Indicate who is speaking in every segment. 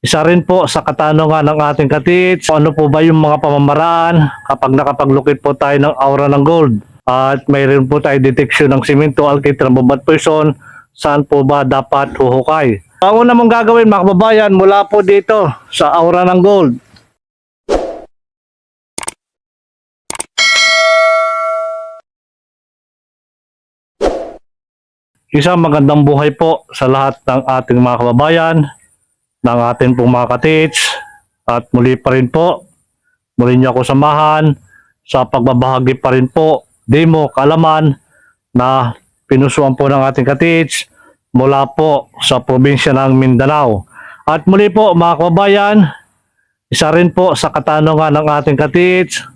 Speaker 1: Isa rin po sa katanungan ng ating katits, ano po ba yung mga pamamaraan kapag nakapaglukit po tayo ng aura ng gold? At mayroon po tayo deteksyon ng simento, alkit, rambubat, poison, saan po ba dapat huhukay? Ang una mong gagawin mga kababayan mula po dito sa aura ng gold. Isang magandang buhay po sa lahat ng ating mga kababayan, ng ating pong mga katits, at muli pa rin po, muli niyo ako samahan sa pagbabahagi pa rin po, demo, kaalaman na pinusuan po ng ating katits mula po sa probinsya ng Mindanao. At muli po mga kababayan, isa rin po sa katanungan ng ating katits,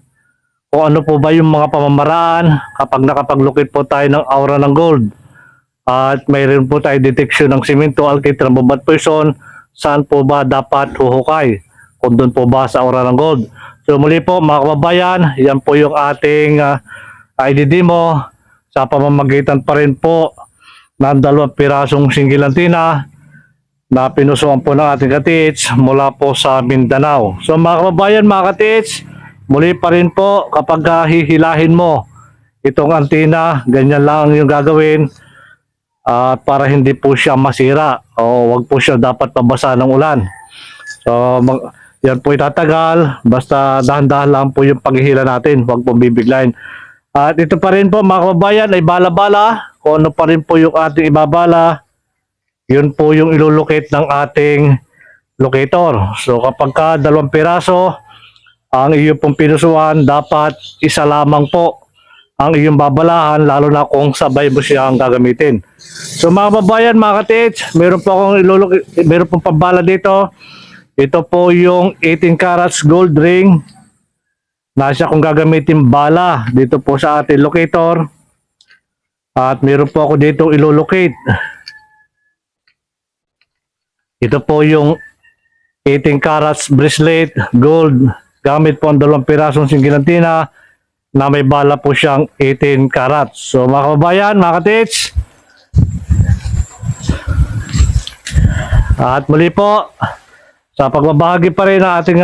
Speaker 1: kung ano po ba yung mga pamamaraan kapag nakapaglukit po tayo ng aura ng gold. At mayroon po tayo deteksyon ng simento, alkit, rambubat, poison, saan po ba dapat huhukay? Kung doon po ba sa aura ng gold. So muli po mga kababayan, yan po yung ating ID demo sa pamamagitan pa rin po ng 2 pirasong single antenna na pinusuan po ng ating katits mula po sa Mindanao. So mga kababayan, mga katits, muli pa rin po kapag hihilahin mo itong antenna, ganyan lang yung gagawin. Para hindi po siya masira o wag po siya dapat pabasa ng ulan. So yan po itatagal, basta dahan-dahan lang po yung paghihila natin, wag po bibiglayin. At ito pa rin po mga kababayan ay bala-bala, kung ano pa rin po yung ating ibabala, yun po yung ilulukit ng ating locator. So kapag ka 2 piraso ang iyo pong pinusuan, dapat isa lamang po ang iyong babalahan, lalo na kung sabay mo siyang gagamitin. So mga kababayan, mga katits, meron po akong meron pong pambala dito. Ito po yung 18 carats gold ring. Nasa kung gagamitin bala dito po sa ating locator. At meron po ako dito ilolocate. Ito po yung 18 carats bracelet gold. Gamit po ang 2 pirasong single antenna na may bala po siyang 18 carats. So mga kababayan, mga katits, at muli po sa pagbabahagi pa rin ng ating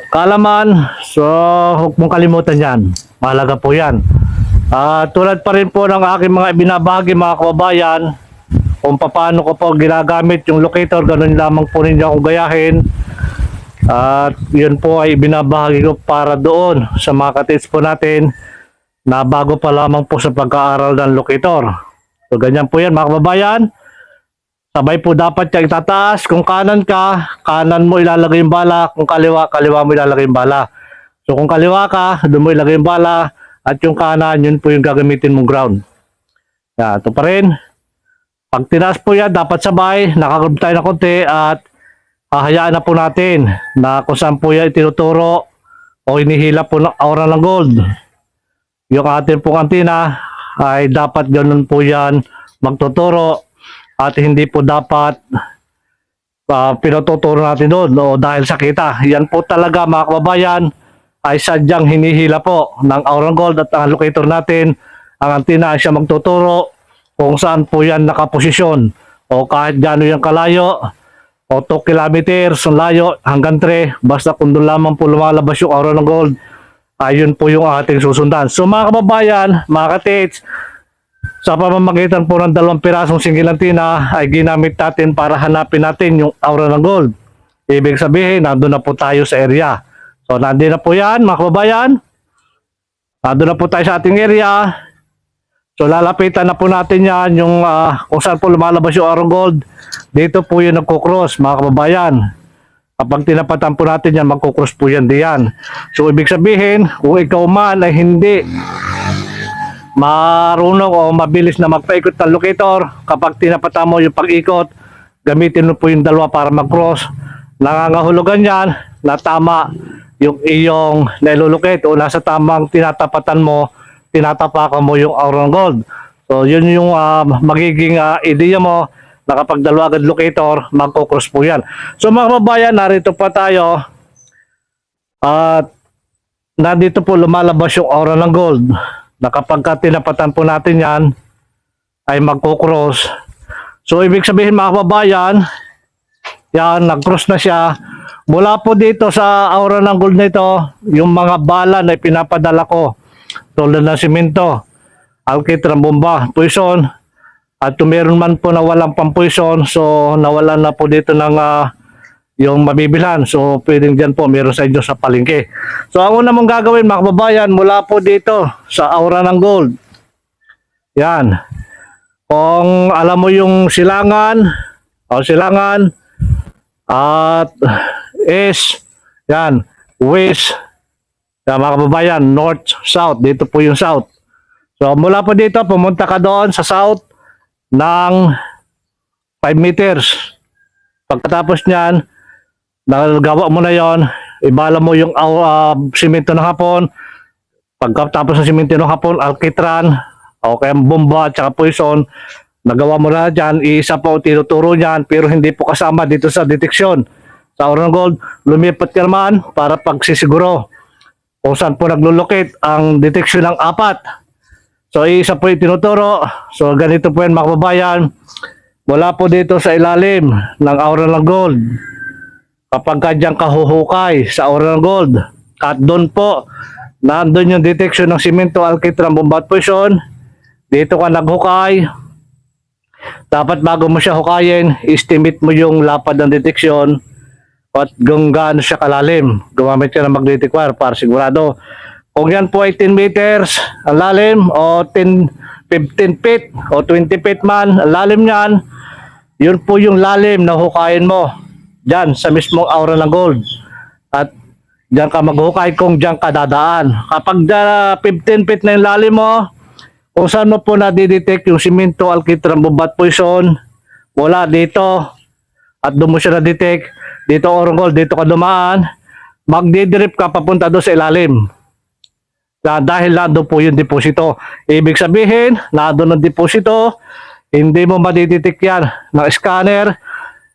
Speaker 1: kaalaman, so huwag mong kalimutan yan, mahalaga po yan. Tulad pa rin po ng aking mga ibinabahagi mga kababayan, kung paano ko po ginagamit yung locator, ganun lamang po ninyo akong gayahin. At yun po ay binabahagi ko para doon sa mga katits po natin na bago pa lamang po sa pag-aaral ng locator. So ganyan po yan mga kababayan. Sabay po dapat yung itataas. Kung kanan ka, kanan mo ilalagay yung bala. Kung kaliwa, kaliwa mo ilalagay yung bala. So kung kaliwa ka, doon mo ilagay yung bala. At yung kanan, yun po yung gagamitin mong ground. Ito pa rin. Pag tinaas po yan, dapat sabay. Nakagrab tayo na konti at hahayaan na po natin na kung saan po yan itinuturo o hinihila po ng aura ng gold. Yung ating pong antenna ay dapat ganun po yan magtuturo at hindi po dapat pinututuro natin doon o dahil sa kita. Yan po talaga mga kababayan ay sadyang hinihila po ng aura ng gold at ang locator natin, ang antenna ay siya magtuturo kung saan po yan nakaposisyon o kahit gano'n yung kalayo o 2 kilometers ang layo hanggang 3, basta kung doon lamang po lumalabas yung aura ng gold, ayun po yung ating susundan. So mga kababayan, mga katits, sa pamamagitan po ng 2 pirasong single antenna ay ginamit natin para hanapin natin yung aura ng gold. Ibig sabihin, nandun na po tayo sa area. So nandun na po yan mga kababayan, nandun na po tayo sa ating area. So lalapitan na po natin yan yung kung saan po lumalabas yung aura ng gold. Dito po yung nagkukross mga kababayan. Kapag tinapatan po natin yan, magkukross po yan diyan. So ibig sabihin, kung ikaw man ay hindi marunong o mabilis na magpaikot ng locator, kapag tinapatan mo yung pag-ikot, gamitin mo po yung 2 para mag-cross. Nangangahulugan yan na tama yung iyong nilolocate o nasa tamang tinatapatan mo, tinatapakan mo yung aura ng gold. So yun yung magiging ideya mo na kapag 2 agad locator, magkukross po yan. So mga kababayan, narito pa tayo at nandito po lumalabas yung aura ng gold na kapag tinapatan po natin yan ay magkukross. So ibig sabihin mga kababayan, Yan, nag-cross na siya. Mula po dito sa aura ng gold na ito, yung mga bala na pinapadala ko, tulad ng simento, alkitran, bomba, poison, at kung meron man po na walang pampoison, so nawalan na po dito ng yung mabibilhan. So pwedeng dyan po meron sa inyo sa palengke. So ang una mong gagawin mga kababayan, mula po dito sa aura ng gold, yan, kung alam mo yung silangan at yan, west, yan mga kababayan, north, south, dito po yung south. So mula po dito, pumunta ka doon sa south ng 5 meters. Pagkatapos niyan, nagawa mo na yon, ibala mo yung simento ng hapon. Pagkatapos ng simento ng hapon, alkitran, o kaya bomba at saka poison, nagawa mo na dyan, isa po tinuturo niyan, pero hindi po kasama dito sa deteksyon. Sa aura ng gold, lumipat ka naman para pagsisiguro kung saan po naglulocate ang deteksyon ng 4. So isa po yung tinuturo. So ganito po yan mga kababayan, mula po dito sa ilalim ng aura ng gold, kapag kadyang kahuhukay sa aura ng gold, at doon po nandun yung deteksyon ng simento, alkitran, bomba at poison, dito ka naghukay, dapat bago mo siya hukayin, estimate mo yung lapad ng deteksyon at kung gaano siya kalalim. Gumamit ka ng magnetic wire para sigurado. Kung yan po ay 10 meters ang lalim, o 15 feet o 20 feet man ang lalim niyan, yun po yung lalim na hukayin mo dyan sa mismong aura ng gold. At dyan ka maghukay kung dyan ka dadaan. Kapag 15 feet na yung lalim mo, kung saan mo po nadidetect yung simento, alkitran, bomba at poison, mula dito at doon mo siya na-detect, dito aura ng gold, dito ka dumaan, magdidrip ka papunta doon sa ilalim. Dahil nandun po yung deposito. Ibig sabihin, nandun ang deposito, hindi mo madidetect yan ng scanner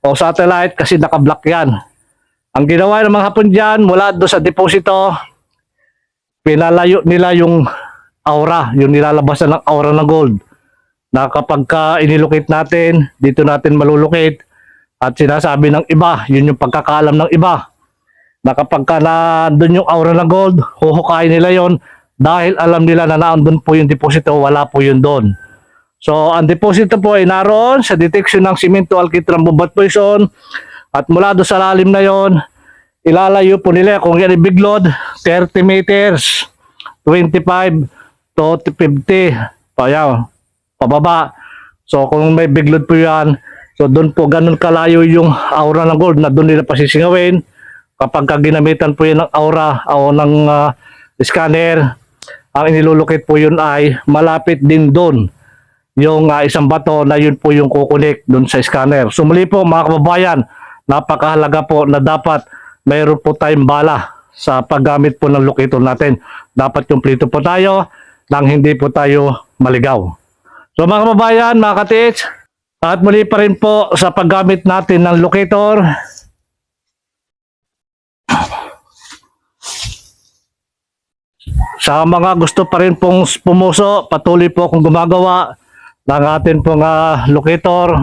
Speaker 1: o satellite kasi nakablock yan. Ang ginawa ng mga Hapon dyan, mula doon sa deposito, pinalayo nila yung aura, yung nilalabasan ng aura ng gold. Na kapag inilocate natin, dito natin malulocate. At sinasabi ng iba, yun yung pagkakaalam ng iba, na kapag nandun yung aura ng gold, huhukayin nila yon dahil alam nila na naandun po yung deposito, wala po yun doon. So, ang deposito po ay naroon sa detection ng simento, alkitran, bomba at poison. At mula doon sa lalim na yon, ilalayo po nila kung yan ibiglod, 30 meters, 25 to 50, pababa. So, kung may biglod po yan, so doon po ganun kalayo yung aura ng gold na doon nila pasisingawin. Kapag ginamitan po yun ng aura o ng scanner, ang inilulukit po yun ay malapit din doon yung isang bato na yun po yung kukunik doon sa scanner. So muli po mga kababayan, napakahalaga po na dapat mayroon po tayong bala sa paggamit po ng locator natin. Dapat kumpleto po tayo nang hindi po tayo maligaw. So mga kababayan, mga katits, at muli pa rin po sa paggamit natin ng locator, sa mga gusto pa rin pong pumuso, patuloy po akong gumagawa ng atin pong locator.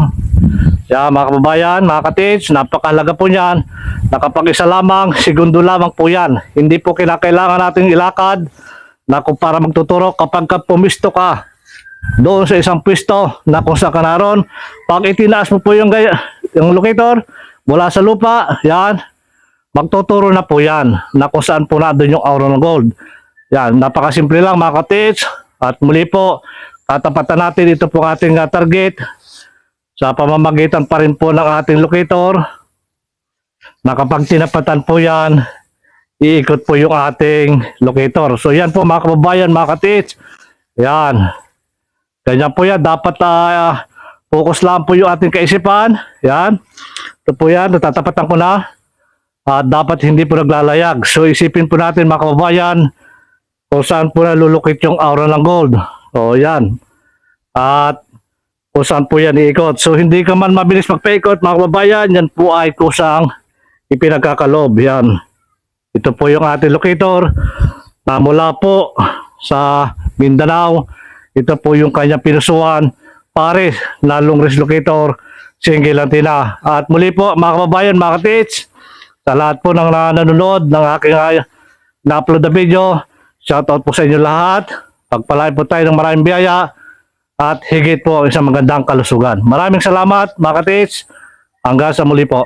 Speaker 1: Mga kababayan, mga katits, napakahalaga po niyan. Nakapag isa lamang, segundo lamang po yan. Hindi po kinakailangan natin ilakad na kung para magtuturo. Kapag pumisto ka doon sa isang pwesto na kung saan ka naroon, pag itinaas mo po yung locator mula sa lupa, yan, magtuturo na po yan na kung saan po na doon yung aura ng gold. Yan, napakasimple lang mga katits. At muli po, tatapatan natin ito po ating target sa pamamagitan pa rin po ng ating locator, na kapag tinapatan po yan, iikot po yung ating locator. So yan po mga kababayan, mga katits, yan, ganyan po yan. Dapat focus lang po yung ating kaisipan. Yan, ito po yan, natatapatan ko na. Dapat hindi po naglalayag. So isipin po natin mga kababayan kung saan po nalulukit yung aura ng gold. So yan, at kung saan po yan iikot. So hindi ka man mabilis magpaikot mga kababayan, yan po ay kusang ipinagkakalob. Yan, ito po yung ating locator na mula po sa Mindanao. Ito po yung kanyang pinusuan, pare na long range locator Single Antina. At muli po mga kababayan, mga katits, sa lahat po ng nanonood ng aking na-upload na video, shoutout po sa inyo lahat. Pagpalain po tayo ng maraming biyaya at higit po ang isang magandang kalusugan. Maraming salamat mga katits. Hanggang sa muli po.